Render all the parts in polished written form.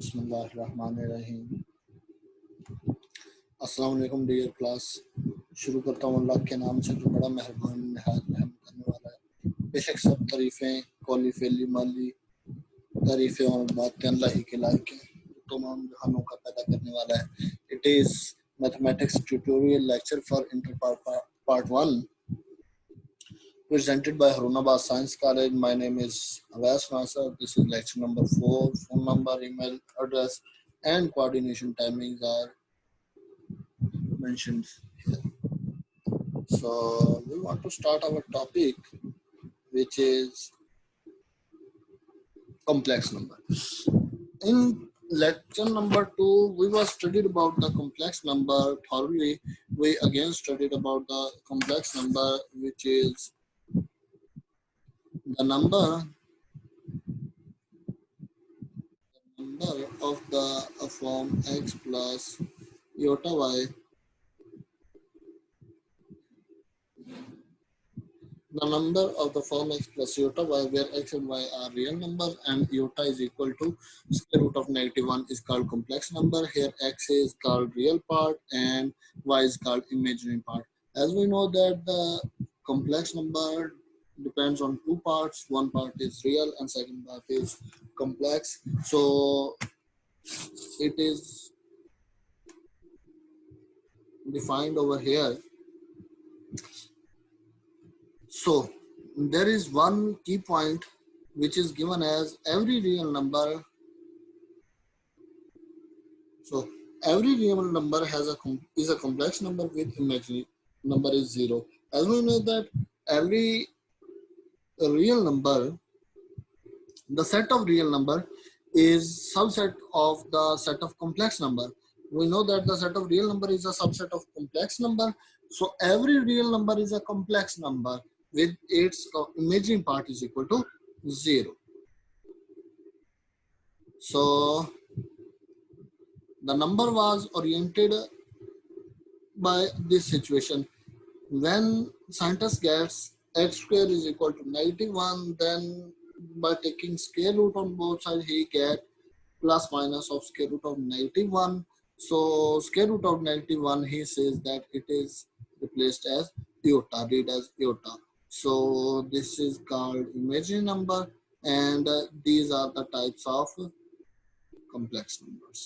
बिस्मिल्लाहिर्रहमानिर्रहीम। अस्सलाम वालेकुम डियर क्लास। शुरू करता हूँ अल्लाह के नाम से जो बड़ा मेहरबान नहायत रहम करने वाला है। बेशक सब तारीफ़ें कौली फ़ेली माली तारीफ़ें और बातें अल्लाह ही के लायक हैं, तमाम जहानों का पैदा करने वाला है। It is mathematics tutorial lecture for inter part 1 presented by Harunabad Science College. My name is Avas Nasser. This is lecture number 4. Phone number, email address, and coordination timings are mentioned here. So we want to start our topic, which is complex number. In lecture number 2, we were studied about the complex number thoroughly. We again studied about the complex number, which is the number of the form x plus iota y. The number of the form x plus iota y where x and y are real numbers and iota is equal to square root of -1 is called complex number. Here x is called real part and y is called imaginary part. As we know that the complex number depends on two parts. One part is real and second part is complex. So it is defined over here. So there is one key point which is given as every real number. So every real number is a complex number with imaginary number is 0. As we know that every real number, the set of real number is subset of the set of complex number. We know that the set of real number is a subset of complex number. So every real number is a complex number with its imaginary part is equal to 0. So the number was oriented by this situation. When scientist gets x square is equal to -1, then by taking square root on both sides, he get plus minus of square root of -1. So square root of -1, he says that it is replaced as iota, read as iota. So this is called imaginary number, and these are the types of complex numbers.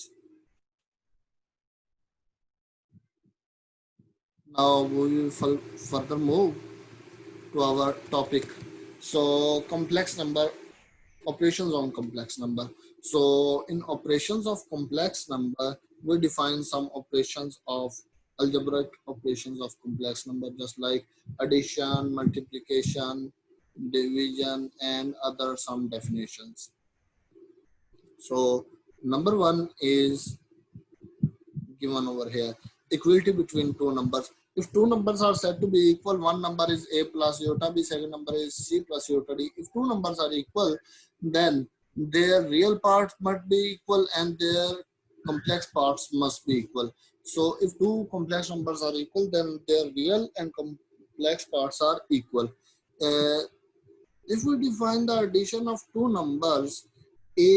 Now we will further move to our topic. So complex number, operations on complex number. So in operations of complex number, we define some operations of algebraic operations of complex number, just like addition, multiplication, division, and other some definitions. So number 1 is given over here. Equality between two numbers. If two numbers are said to be equal, one number is a plus iota b, second number is c plus iota d. If two numbers are equal, then their real parts must be equal and their complex parts must be equal. So if two complex numbers are equal, then their real and complex parts are equal. If we define the addition of two numbers, a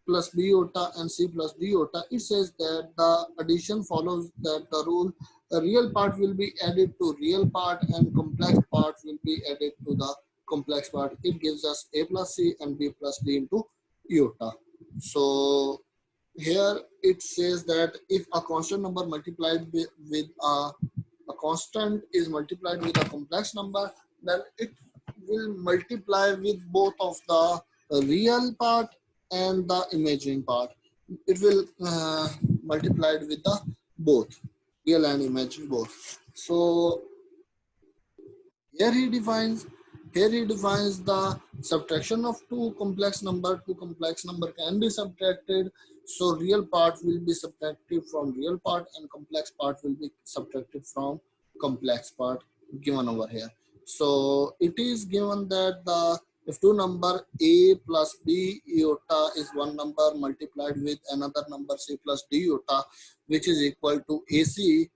plus b iota and c plus d iota, it says that the addition follows that the rule the real part will be added to real part and complex part will be added to the complex part. It gives us a plus c and b plus d into iota. So here it says that if a constant number multiplied with a constant is multiplied with a complex number, then it will multiply with both of the real part and the imaginary part. It will multiplied with the both real and imaginary both. So here he defines the subtraction of two complex number. Two complex number can be subtracted. So real part will be subtracted from real part and complex part will be subtracted from complex part given over here. So it is given that the if two number a plus b iota is one number multiplied with another number c plus d iota, which is equal to AC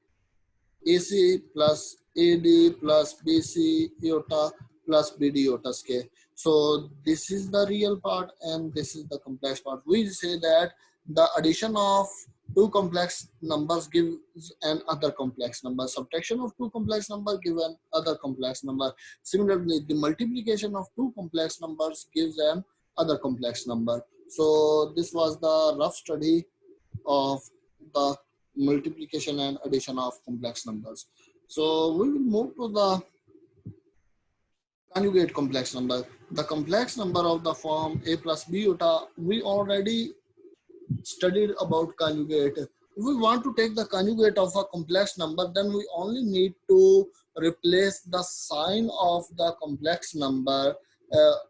plus AD plus BC iota plus BD iota square. So this is the real part and this is the complex part. We say that The addition of two complex numbers gives an other complex number. Subtraction of two complex numbers gives an other complex number. Similarly, the multiplication of two complex numbers gives an other complex number. So this was the rough study of the multiplication and addition of complex numbers. So we will move to the conjugate complex number. The complex number of the form a plus b iota, we already studied about conjugate. If we want to take the conjugate of a complex number, then we only need to replace the sign of the complex number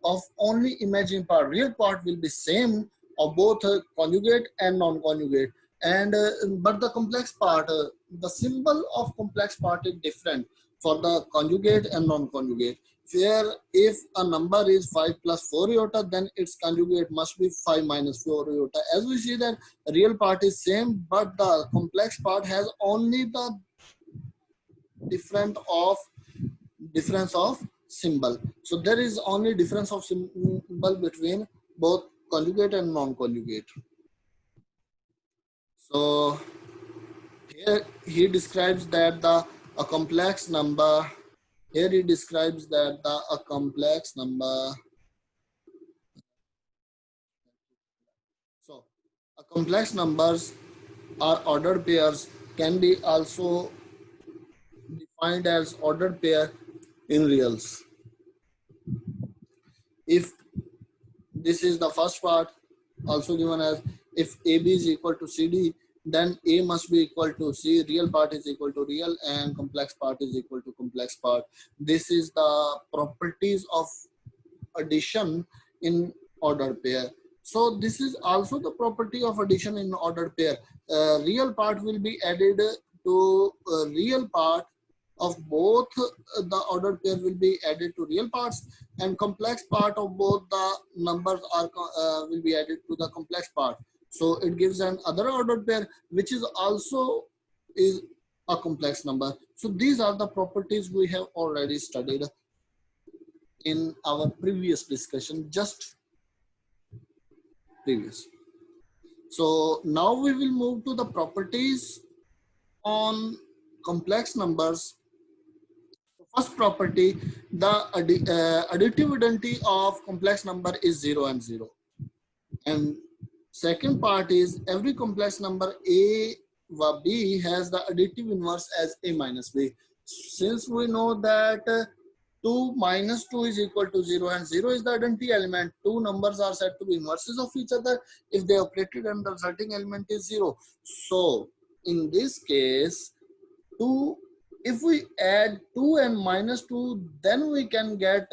of only imaginary part. Real part will be same of both conjugate and non-conjugate. And but the complex part, the symbol of complex part is different for the conjugate and non-conjugate. Where if a number is 5 plus 4 iota, then its conjugate must be 5 minus 4 iota. As we see that real part is same, but the complex part has only the difference of symbol. So there is only difference of symbol between both conjugate and non-conjugate. So here he describes that a complex number. Here he describes that a complex number. So a complex numbers or ordered pairs can be also defined as ordered pair in reals. If this is the first part, also given as if AB is equal to CD, then A must be equal to C, real part is equal to real, and complex part is equal to complex part. This is the properties of addition in ordered pair. So this is also the property of addition in ordered pair. Real part will be added to real part of both the ordered pair will be added to real parts, and complex part of both the numbers are will be added to the complex part. So it gives an other ordered pair which is also is a complex number. So these are the properties we have already studied in our previous discussion, just previous. So now we will move to the properties on complex numbers. First property, the additive identity of complex number is 0 and 0. And second part is every complex number A or B has the additive inverse as A minus B. Since we know that 2 minus 2 is equal to 0 and 0 is the identity element, two numbers are said to be inverses of each other if they operated and the resulting element is 0. So in this case, 2, if we add 2 and minus 2, then we can get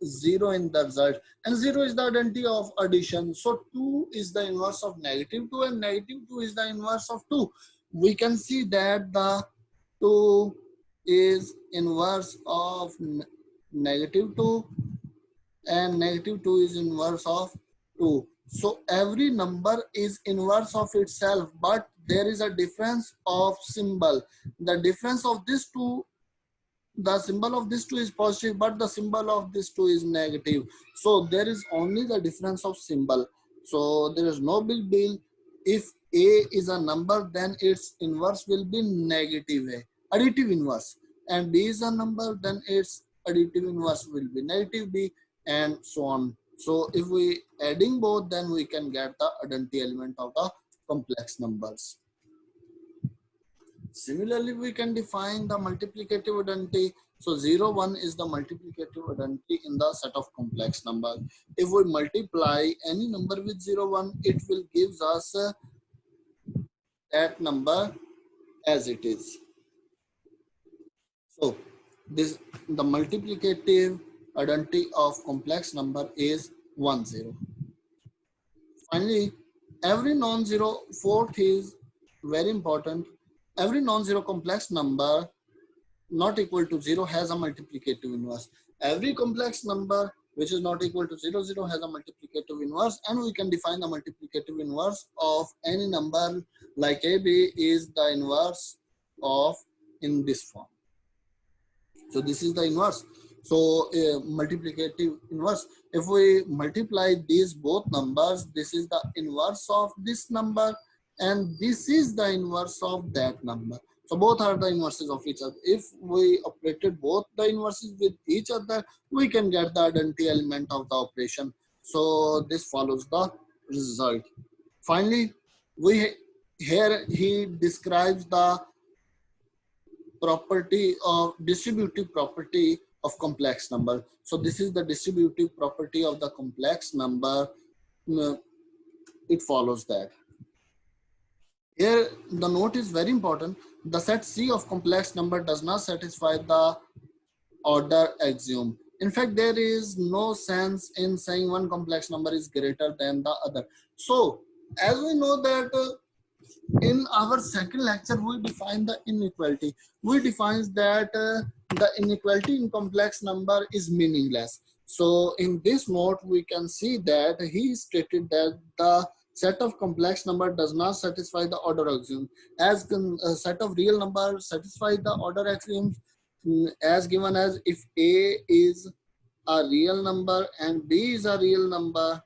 0 in the result, and 0 is the identity of addition. So 2 is the inverse of negative 2 and negative 2 is the inverse of 2. We can see that the 2 is inverse of negative 2 and negative 2 is inverse of 2. So every number is inverse of itself, but there is a difference of symbol. The difference of this two, the symbol of this two is positive, but the symbol of this two is negative. So there is only the difference of symbol. So there is no big deal. If A is a number, then its inverse will be negative A, additive inverse. And B is a number, then its additive inverse will be negative B, and so on. So if we adding both, then we can get the identity element of the complex numbers. Similarly, we can define the multiplicative identity. So 0, 1 is the multiplicative identity in the set of complex numbers. If we multiply any number with 0, 1, it will give us that number as it is. So this the multiplicative identity of complex number is 1, 0. Finally, every non-zero, fourth is very important. Every non-zero complex number not equal to 0 has a multiplicative inverse. Every complex number which is not equal to 0, 0 has a multiplicative inverse, and we can define the multiplicative inverse of any number like AB is the inverse of in this form. So this is the inverse. So multiplicative inverse, if we multiply these both numbers, this is the inverse of this number and this is the inverse of that number. So both are the inverses of each other. If we operated both the inverses with each other, we can get the identity element of the operation. So this follows the result. Finally, we here he describes the property of distributive property of complex number. So this is the distributive property of the complex number. It follows that. Here the note is very important. The set C of complex number does not satisfy the order axiom. In fact, there is no sense in saying one complex number is greater than the other. So as we know that in our second lecture, we define the inequality. We define that the inequality in complex number is meaningless. So in this note, we can see that he stated that the set of complex number does not satisfy the order axiom. As a set of real numbers satisfy the order axiom, as given as if A is a real number and B is a real number,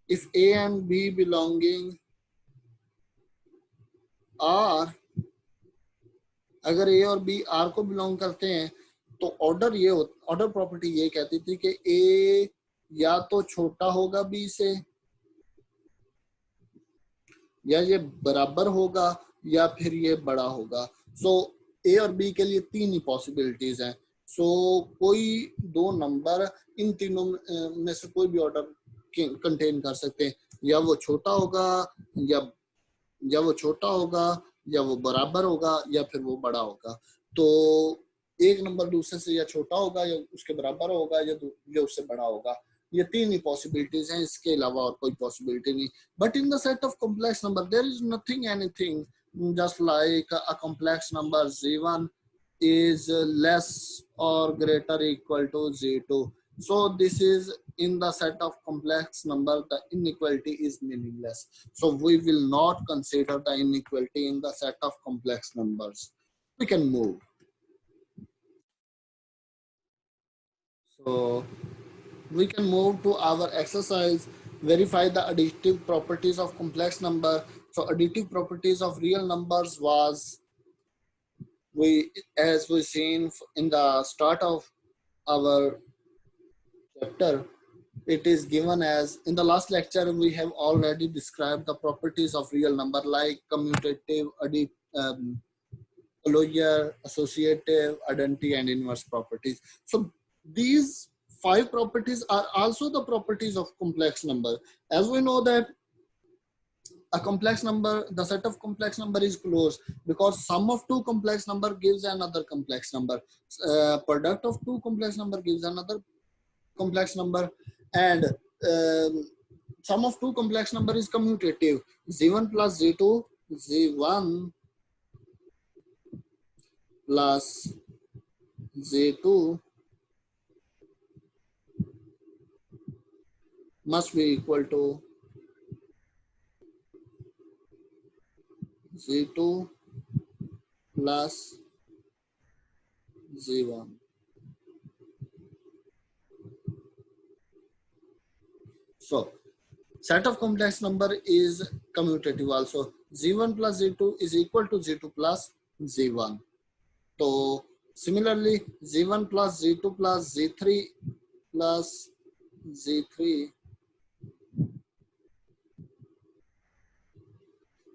if A and B belonging are, अगर ए और B are को belong करते हैं तो order property ये कहती थी कि ए या तो छोटा होगा बी से या ये बराबर होगा या फिर ये बड़ा होगा. सो ए और बी के लिए तीन ही पॉसिबिलिटीज हैं. सो कोई दो नंबर इन तीनों में से कोई भी ऑर्डर कंटेन कर सकते हैं. या वो छोटा होगा या वो छोटा होगा या वो बराबर होगा या फिर वो बड़ा होगा. तो एक नंबर दूसरे से या छोटा होगा या उसके बराबर होगा या उससे बड़ा होगा. ये तीन ही पॉसिबिलिटीज हैं, इसके अलावा और कोई पॉसिबिलिटी नहीं. But in the set of complex number there is nothing anything just like a complex number z1 is less or greater equal to z2. So this is in the set of complex number, the inequality is meaningless. So we will not consider the inequality in the set of complex numbers. We can move. So we can move to our exercise. Verify the additive properties of complex number. So additive properties of real numbers was, as we seen in the start of our chapter, it is given as, in the last lecture we have already described the properties of real number like commutative, Collier, associative, identity, and inverse properties. So these five properties are also the properties of complex number. As we know that a complex number, the set of complex number is closed because sum of two complex number gives another complex number. Product of two complex number gives another complex number, and sum of two complex number is commutative. Z1 plus Z2, Z1 plus Z2 must be equal to Z2 plus Z1. So set of complex number is commutative also. Z1 plus Z2 is equal to Z2 plus Z1. So similarly, Z1 plus Z2 plus Z3 plus Z3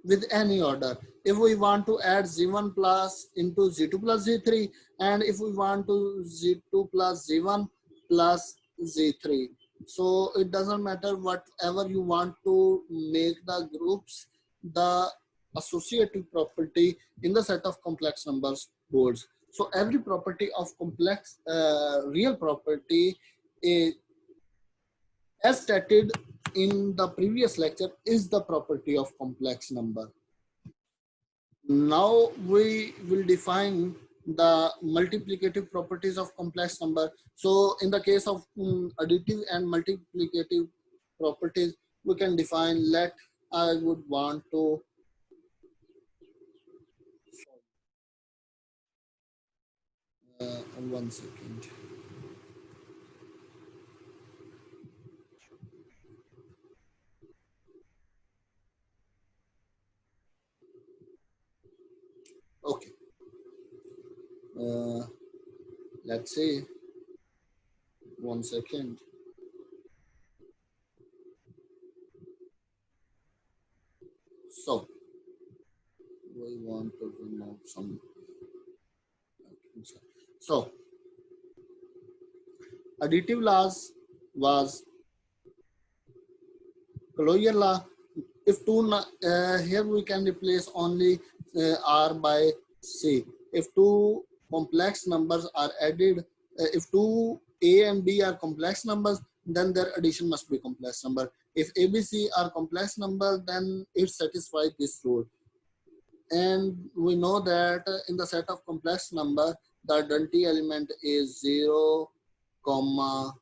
with any order. If we want to add Z1 plus into Z2 plus Z3, and if we want to Z2 plus Z1 plus Z3. So it doesn't matter whatever you want to make the groups, the associative property in the set of complex numbers holds. So every property of complex real property is, as stated in the previous lecture, is the property of complex number. Now we will define the multiplicative properties of complex number. So in the case of additive and multiplicative properties, we can define, let I would want to one second. Let's see. 1 second. So we want to remove some. So additive laws was Cloyer law. If here we can replace only R by C. If two complex numbers are added, if two A and B are complex numbers, then their addition must be complex number. If A, B, C are complex number, then it satisfies this rule. And we know that in the set of complex number, the identity element is 0, comma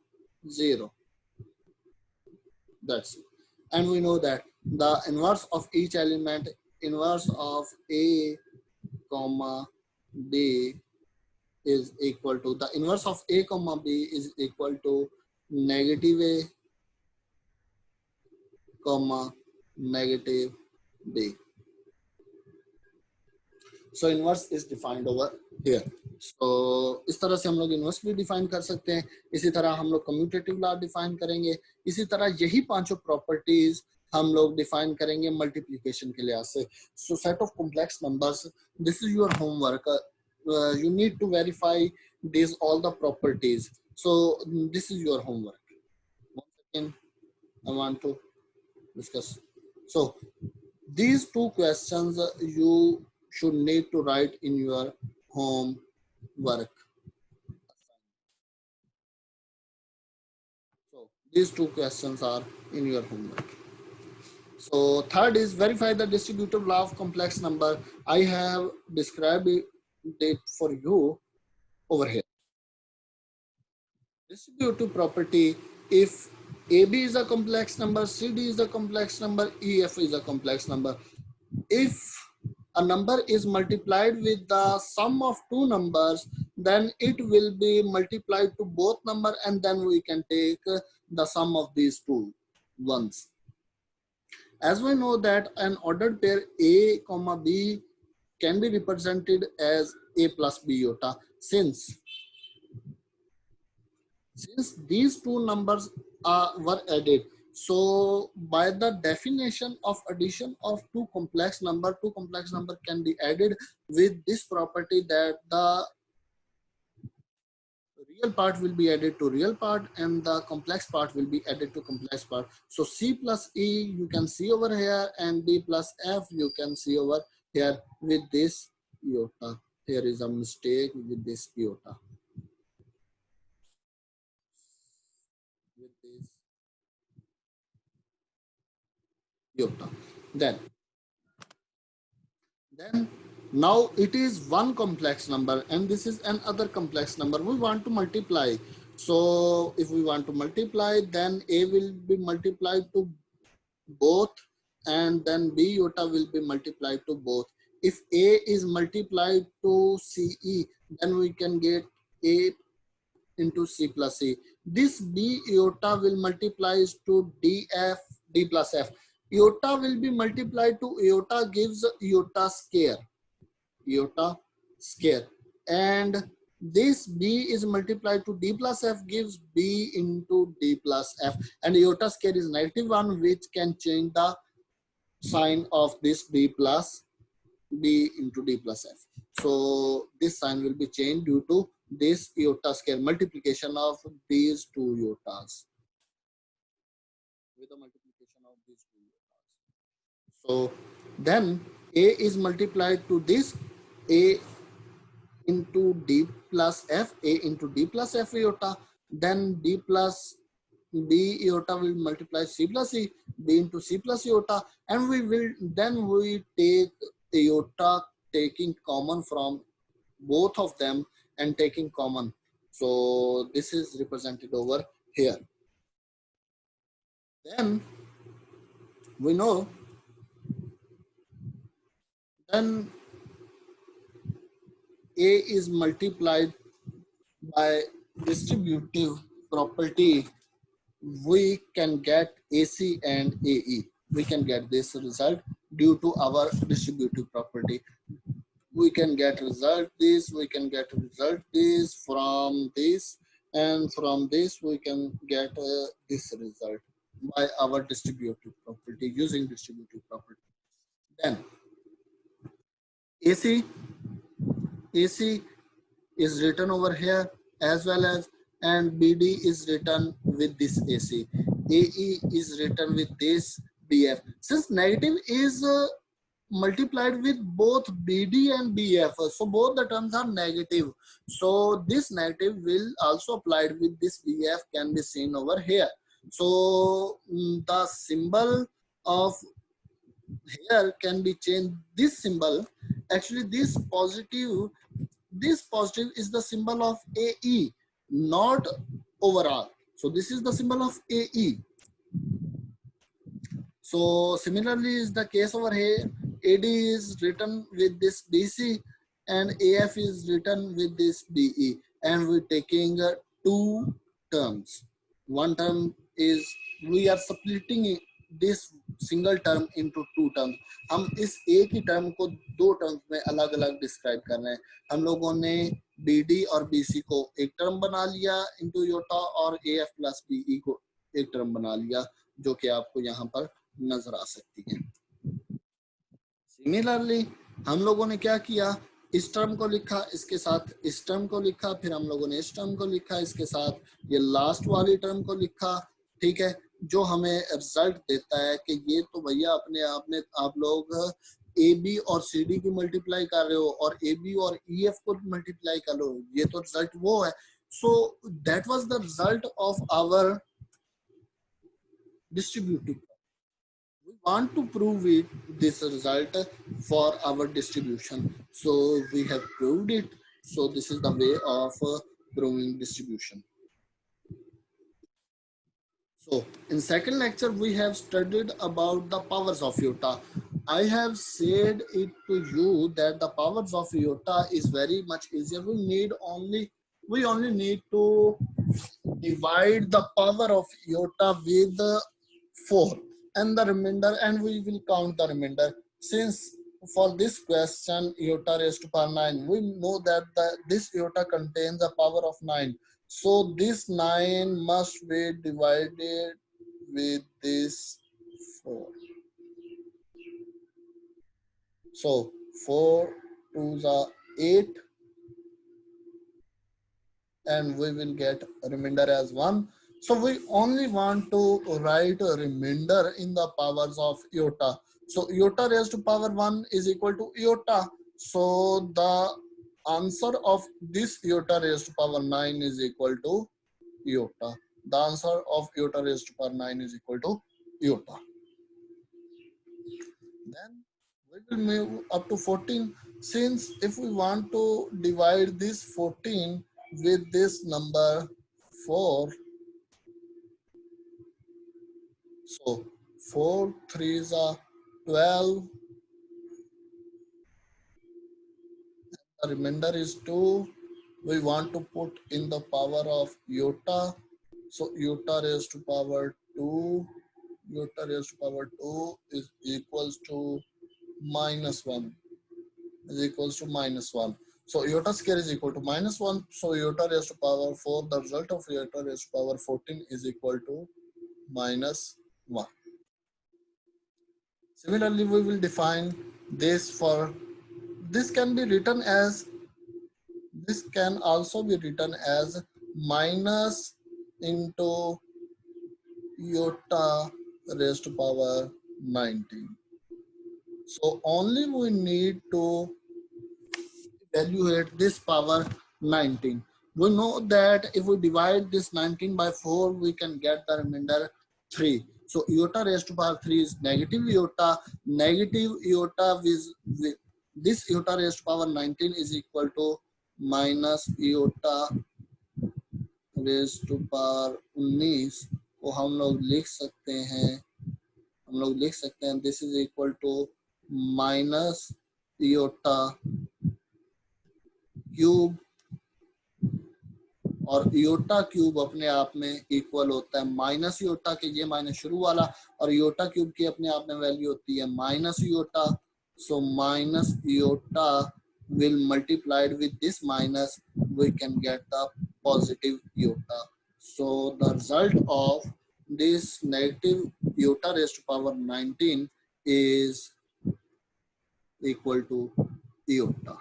0. That's it. And we know that the inverse of each element, inverse of A, comma B is equal to, the inverse of A, comma B is equal to negative A, comma negative B. So inverse is defined over here. So इस तरह से हम लोग inverse भी define कर सकते हैं. इसी तरह हम लोग कम्यूटेटिव लॉ डिफाइन करेंगे. इसी तरह यही पांचों प्रॉपर्टीज हम लोग डिफाइन करेंगे मल्टीप्लिकेशन के लिहाज से. सो set of complex numbers, this is your homework. You need to verify these all the properties. So this is your homework. Once again, I want to discuss. So these two questions you should need to write in your homework. So these two questions are in your homework. So third is verify the distributive law of complex number. I have described it for you over here. Distributive property, if AB is a complex number, CD is a complex number, EF is a complex number. If a number is multiplied with the sum of two numbers, then it will be multiplied to both number, and then we can take the sum of these two ones. As we know that an ordered pair A, comma B can be represented as A plus B iota, since these two numbers were added. So by the definition of addition of two complex number can be added with this property that the real part will be added to real part and the complex part will be added to complex part. So C plus E you can see over here, and D plus F you can see over here with this iota. Here is a mistake with this iota. With this iota. Then now it is one complex number and this is another complex number. We want to multiply. So if we want to multiply, then A will be multiplied to both and then B iota will be multiplied to both. If A is multiplied to CE, then we can get A into C plus C. This B iota will multiply to DF, D plus F. Iota will be multiplied to iota gives iota square. Iota square. And this B is multiplied to D plus F gives B into D plus F. And iota square is -1, which can change the sign of this D plus B into D plus F. So this sign will be changed due to this iota square, multiplication of these two iotas. With the multiplication of these two iotas. So then A is multiplied to this A into D plus F, A into D plus F iota, then D plus B iota will multiply C plus C, B into C plus iota, and we take iota taking common from both of them and taking common. So this is represented over here. Then we know then A is multiplied by distributive property, we can get AC and AE. We can get this result due to our distributive property. we can get result this, we can get result this from this, and from this we can get this result by our distributive property, using distributive property. Then AC, AC is written over here as well as, and BD is written with this AC. AE is written with this BF. Since negative is multiplied with both BD and BF, so both the terms are negative. So this negative will also applied with this BF can be seen over here. So the symbol of here can be changed. This symbol, actually this positive is the symbol of AE, not overall. So this is the symbol of AE. So similarly is the case over here. AD is written with this BC and AF is written with this BE, and we're taking two terms. One term is, we are splitting this single term into two terms. हम इस एक ही term को दो terms में अलग अलग describe कर रहे हैं. हम लोगों ने BD और BC को एक टर्म बना लिया इंटू योटा, और AF प्लस BE को एक टर्म बना लिया, जो कि आपको यहाँ पर नजर आ सकती है. सिमिलरली हम लोगों ने क्या किया, इस टर्म को लिखा, इसके साथ इस टर्म को लिखा, फिर हम लोगों ने इस टर्म को लिखा, इसके साथ ये लास्ट वाली टर्म को लिखा. ठीक है, जो हमें रिजल्ट देता है कि ये तो भैया अपने आप में आप लोग AB और CD की मल्टीप्लाई कर रहे हो और AB और EF को मल्टीप्लाई कर लो, ये तो रिजल्ट वो है. So that was the result of our distributive. We want to prove it, this result for our distribution. So we have proved it. So this is the way of proving distribution. So in second lecture, we have studied about the powers of iota. I have said it to you that the powers of iota is very much easier. We only need to divide the power of iota with 4 and the remainder, and we will count the remainder. Since for this question iota raised to power 9, we know that this iota contains a power of 9. So this 9 must be divided with this 4. So 4 2s are 8, and we will get a remainder as 1. So we only want to write a remainder in the powers of iota. So iota raised to power 1 is equal to iota. So the answer of this iota raised to power 9 is equal to iota. The answer of iota raised to power 9 is equal to iota. Then we will move up to 14. Since if we want to divide this 14 with this number 4, so 4 3s are 12. The remainder is 2. We want to put in the power of iota. So iota raised to power 2. Iota raised to power 2 is equals to minus 1. Is equals to minus 1. So iota square is equal to minus 1. So iota raised to power 4. The result of iota raised to power 14 is equal to minus 1. Similarly, we will define this for, this can be written as, this can also be written as minus into iota raised to power 19. So only we need to evaluate this power 19. We know that if we divide this 19 by 4, we can get the remainder 3. So iota raised to power 3 is negative iota. Negative iota with this iota raised to power 19 is equal to minus iota raised to power 19 को हम लोग लिख सकते हैं, this is equal to minus iota cube, और इयोटा cube अपने आप में इक्वल होता है माइनस इयोटा के, ये माइनस शुरू वाला, और इयोटा क्यूब की अपने आप में वैल्यू होती है minus iota. So minus iota will multiplied with this minus, we can get the positive iota. So the result of this negative iota raised to power 19 is equal to iota.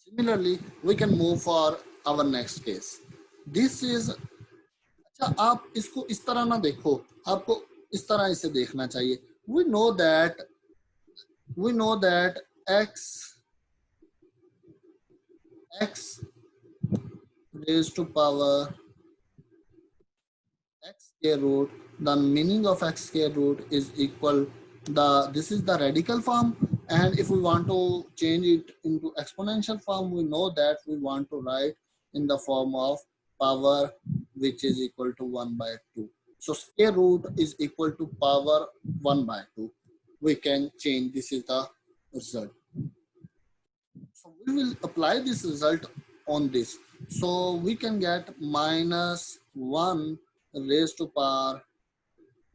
Similarly, we can move for our next case. This is, अच्छा आप इसको इस तरह ना देखो, आपको इस तरह इसे देखना चाहिए. We know that x raised to power x square root, the meaning of x square root is equal, this is the radical form, and if we want to change it into exponential form, we know that we want to write in the form of power which is equal to 1 by 2. So square root is equal to power 1 by 2. We can change, this is the result. So we will apply this result on this. So we can get minus 1 raised to power,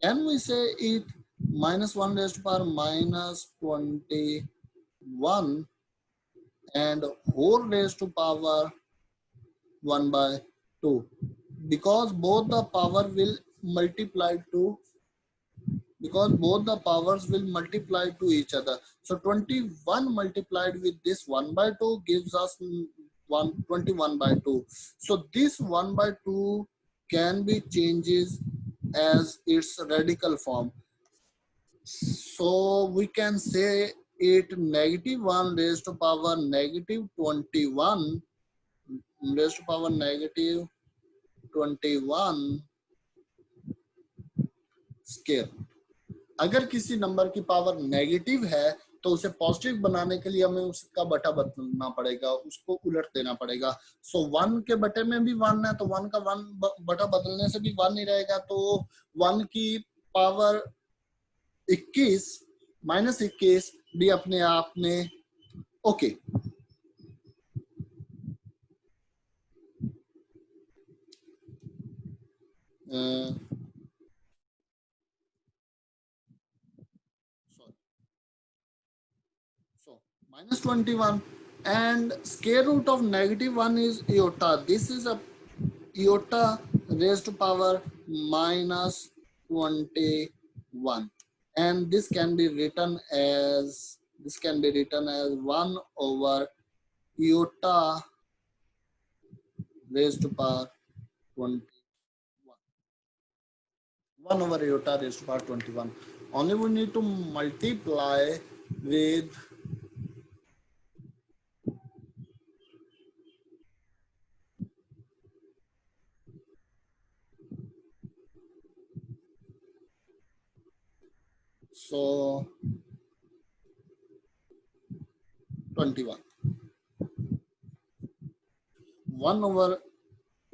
can we say it minus 1 raised to power minus 21 and whole raised to power 1 by 2, because both the power will multiply to, because both the powers will multiply to each other. So 21 multiplied with this 1 by 2 gives us 21 by 2. So this 1 by 2 can be changes as its radical form. So we can say it negative 1 raised to power negative 21 raised to power negative 21 square. अगर किसी number की power negative है तो उसे positive बनाने के लिए हमें उसका बटा बदलना पड़ेगा, उसको उलट देना पड़ेगा. सो 1 के बटे में भी 1 है तो 1 का 1 बटा बदलने से भी 1 ही रहेगा, तो 1 की पावर 21 माइनस 21 भी अपने आप में okay. So minus 21 and square root of negative 1 is iota. This is a iota raised to power minus 21, and this can be written as 1 over iota raised to power 21. 1 over iota raised to power 21. Only we need to multiply with so 21. 1 over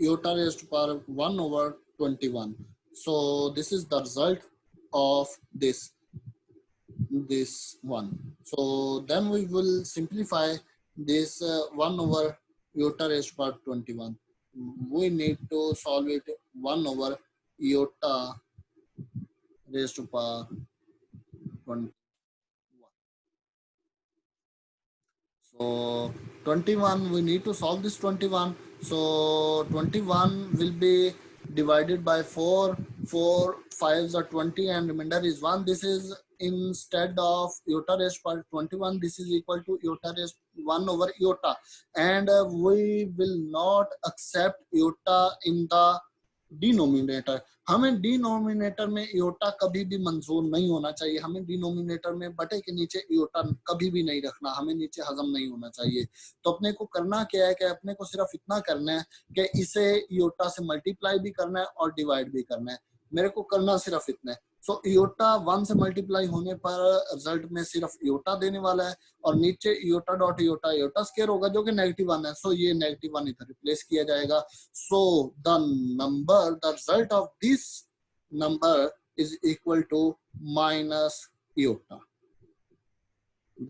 iota raised to power 1 over 21. So this is the result of this one. So then we will simplify this 1 over iota raised to power 21. We need to solve it 1 over iota raised to power 21. So 21, we need to solve this 21. So 21 will be divided by 4. 4 5s are 20 and remainder is 1. This is instead of iota raised to power 21, this is equal to iota raised 1 over iota. And we will not accept iota in the denominator. हमें denominator में इयोटा कभी भी मंजूर नहीं होना चाहिए. हमें denominator में बटे के नीचे इयोटा कभी भी नहीं रखना, हमें नीचे हजम नहीं होना चाहिए. तो अपने को करना क्या है कि अपने को सिर्फ इतना करना है कि इसे इयोटा से मल्टीप्लाई भी करना है और डिवाइड भी करना है. मेरे को करना सिर्फ इतना है. सो इयोटा 1 से मल्टीप्लाई होने पर रिजल्ट में सिर्फ इयोटा देने वाला है और नीचे इयोटा डॉट इयोटा इयोटा स्क्वायर होगा जो कि नेगेटिव 1 है. सो ये नेगेटिव 1 इधर रिप्लेस किया जाएगा. So the result of this number is equal to minus iota.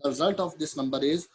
The result of this number is